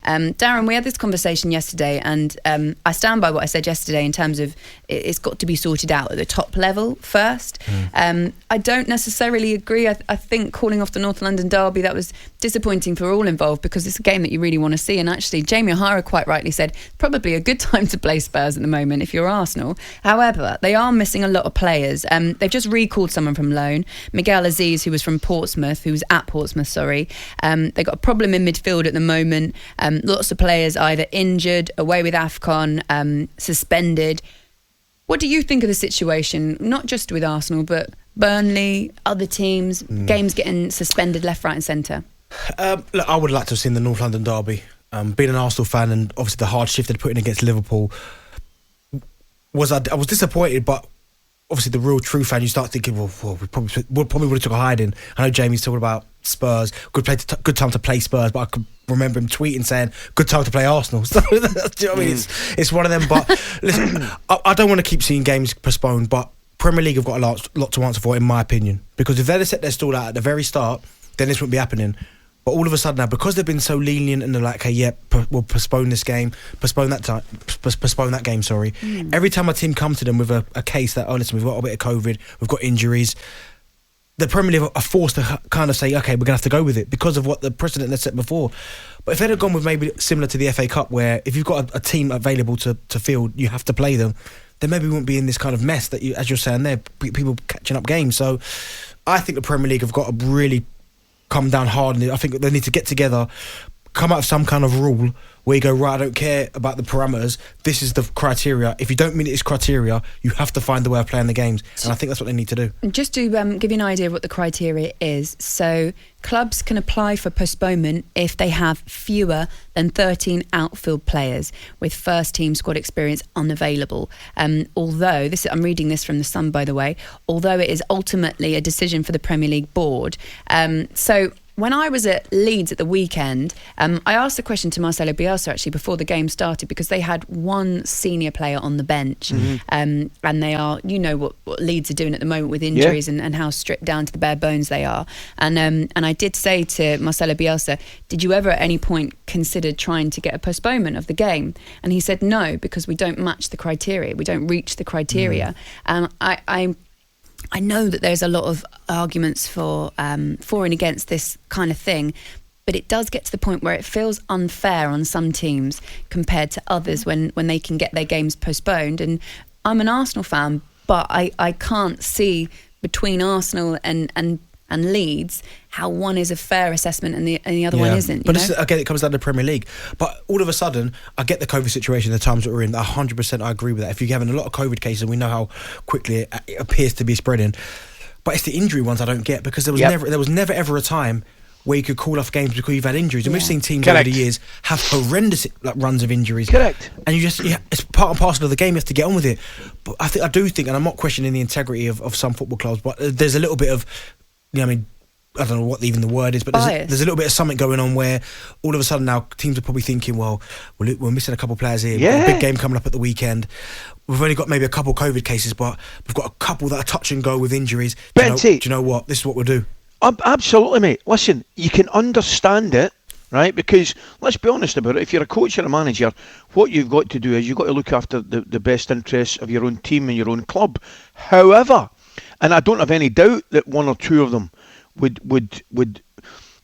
Darren, we had this conversation yesterday, and I stand by what I said yesterday in terms of it's got to be sorted out at the top level first. I don't necessarily agree. I think calling off the North London derby, that was disappointing for all involved, because it's a game that you really want to see. And actually, Jamie O'Hara quite rightly said, probably a good time to play Spurs at the moment if you're Arsenal. However, they are missing a lot of players. They've just recalled someone from loan, Miguel Aziz, who was from Portsmouth, who was at Portsmouth, sorry. They've got a problem in midfield at the moment. Lots of players either injured, away with AFCON, suspended. What do you think of the situation, not just with Arsenal, but Burnley, other teams, games getting suspended left, right and centre? Look, I would like to have seen the North London derby. Being an Arsenal fan, and obviously the hard shift they'd put in against Liverpool, I was disappointed, but obviously the real true fan, you start thinking, well we probably would have took a hiding. I know Jamie's talking about Spurs, good time to play Spurs, but I could remember him tweeting saying good time to play Arsenal. So, do you know what I mean? It's one of them. But listen, I don't want to keep seeing games postponed, but Premier League have got a lot to answer for, in my opinion, because if they'd have set their stall out at the very start, then this wouldn't be happening. But all of a sudden now, because they've been so lenient and they're like, okay, yeah, we'll postpone this game, postpone that game, sorry. Every time a team comes to them with a case that, oh, listen, we've got a bit of COVID, we've got injuries, the Premier League are forced to kind of say, okay, we're going to have to go with it because of what the precedent they set before. But if they'd have gone with maybe similar to the FA Cup, where if you've got a team available to field, you have to play them, then maybe we wouldn't be in this kind of mess that, as you're saying there, people catching up games. So I think the Premier League have got to really come down hard, and I think they need to get together, come out with some kind of rule where you go, right, I don't care about the parameters, this is the criteria. If you don't meet its criteria, you have to find the way of playing the games, and I think that's what they need to do. Just to give you an idea of what the criteria is, so clubs can apply for postponement if they have fewer than 13 outfield players with first team squad experience unavailable. Although, I'm reading this from The Sun, by the way, although it is ultimately a decision for the Premier League board. So when I was at Leeds at the weekend, I asked the question to Marcelo Bielsa actually before the game started, because they had one senior player on the bench, and they are, you know what Leeds are doing at the moment with injuries, and how stripped down to the bare bones they are. And I did say to Marcelo Bielsa, did you ever at any point consider trying to get a postponement of the game? And he said no, because we don't match the criteria, we don't reach the criteria. I know that there's a lot of arguments for and against this kind of thing, but it does get to the point where it feels unfair on some teams compared to others when they can get their games postponed. And I'm an Arsenal fan, but I can't see between Arsenal and Leeds how one is a fair assessment and the other one isn't. But again, it comes down to the Premier League. But all of a sudden, I get the COVID situation, the times that we're in, 100% I agree with that. If you're having a lot of COVID cases, and we know how quickly it appears to be spreading, but it's the injury ones I don't get, because there was never ever a time where you could call off games because you've had injuries. And we've seen teams over the years have horrendous runs of injuries. Correct. And it's part and parcel of the game, you have to get on with it. But I do think, and I'm not questioning the integrity of some football clubs, but there's a little bit of, I mean, I don't know what even the word is, but there's a little bit of something going on where all of a sudden now teams are probably thinking, well, we're missing a couple of players here. We've got a big game coming up at the weekend. We've only got maybe a couple of COVID cases, but we've got a couple that are touch and go with injuries. Do you know what? This is what we'll do. Absolutely, mate. Listen, you can understand it, right? Because let's be honest about it. If you're a coach or a manager, what you've got to do is you've got to look after the best interests of your own team and your own club. However, and I don't have any doubt that one or two of them would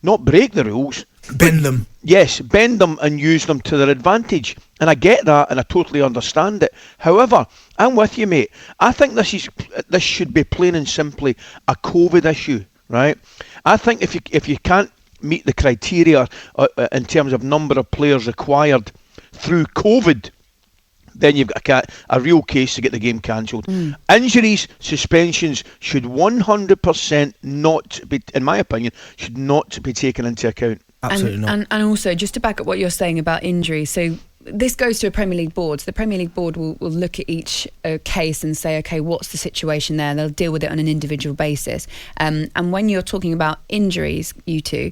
not break the rules, bend them. Yes, bend them and use them to their advantage. And I get that, and I totally understand it. However, I'm with you, mate. I think this should be plain and simply a COVID issue, right? I think if you can't meet the criteria in terms of number of players required through COVID, then you've got a real case to get the game cancelled. Injuries, suspensions should 100% not be, in my opinion, should not be taken into account. Absolutely not. And also, just to back up what you're saying about injury, so this goes to a Premier League board. So the Premier League board will look at each case and say, okay, what's the situation there? They'll deal with it on an individual basis. And when you're talking about injuries, you two,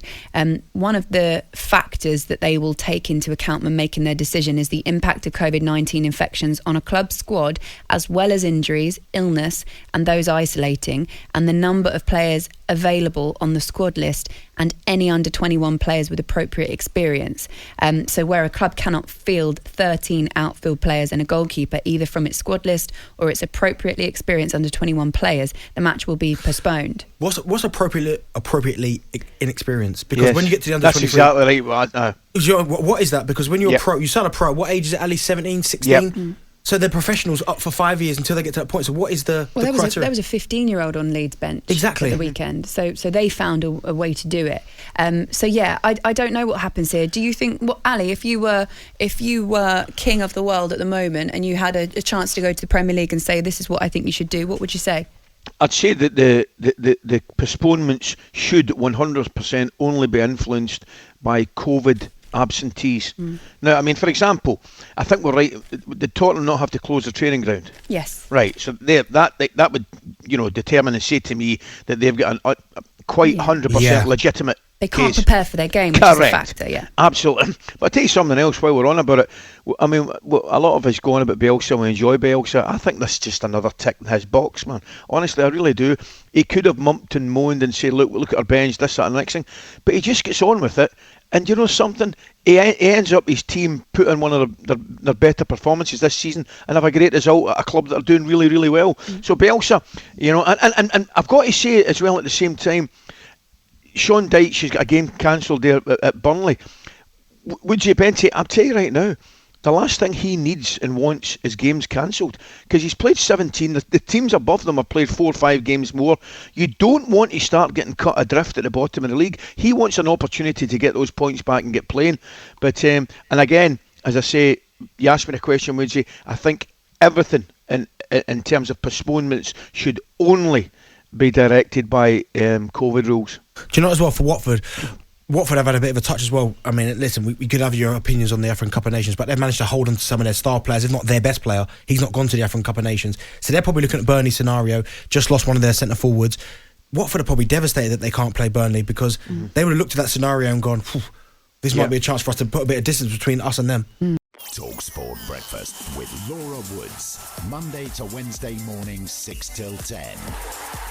one of the factors that they will take into account when making their decision is the impact of COVID-19 infections on a club squad, as well as injuries, illness, and those isolating, and the number of players available on the squad list and any under 21 players with appropriate experience. So where a club cannot field 13 outfield players and a goalkeeper either from its squad list or its appropriately experienced under 21 players, the match will be postponed. What's appropriately inexperienced? Because when you get to the under 23... That's exactly right. What is that? Because when you're a pro, you start a pro, what age is it? At least 17, 16? Yep. So they're professionals up for 5 years until they get to that point. So what is the criteria? There was a 15-year-old on Leeds bench exactly at the weekend. So they found a way to do it. I don't know what happens here. Do you think, Ali, if you were king of the world at the moment and you had a chance to go to the Premier League and say, this is what I think you should do, what would you say? I'd say that the postponements should 100% only be influenced by COVID absentees. Now, I mean, for example, I think we're right. Did Tottenham not have to close the training ground? Yes. Right. So that would determine and say to me that they've got a quite 100% legitimate. They can't case. prepare for their game, which is a factor. Yeah. Absolutely. But I'll tell you something else while we're on about it. I mean, a lot of us go on about Bielsa. We enjoy Bielsa. I think this is just another tick in his box, man. Honestly, I really do. He could have mumped and moaned and said, look at our bench, this, that and the next thing. But he just gets on with it. And you know something? He ends up his team put in one of their better performances this season and have a great result at a club that are doing really, really well. So Bielsa, and I've got to say as well at the same time, Sean Dyche has got a game cancelled there at Burnley. Would you, Benty? I'll tell you right now, the last thing he needs and wants is games cancelled because he's played 17. The teams above them have played 4 or 5 games more. You don't want to start getting cut adrift at the bottom of the league. He wants an opportunity to get those points back and get playing. But and again, as I say, you asked me the question, Woodsy. I think everything in terms of postponements should only be directed by COVID rules. Do you know as well for Watford have had a bit of a touch as well. I mean, listen, we could have your opinions on the African Cup of Nations, but they've managed to hold on to some of their star players, if not their best player. He's not gone to the African Cup of Nations. So they're probably looking at Burnley's scenario, just lost one of their centre forwards. Watford are probably devastated that they can't play Burnley because they would have looked at that scenario and gone, this might be a chance for us to put a bit of distance between us and them. talkSPORT Breakfast with Laura Woods. Monday to Wednesday mornings 6 till 10.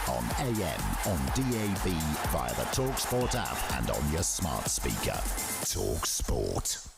On AM, on DAB, via the talkSPORT app and on your smart speaker. talkSPORT.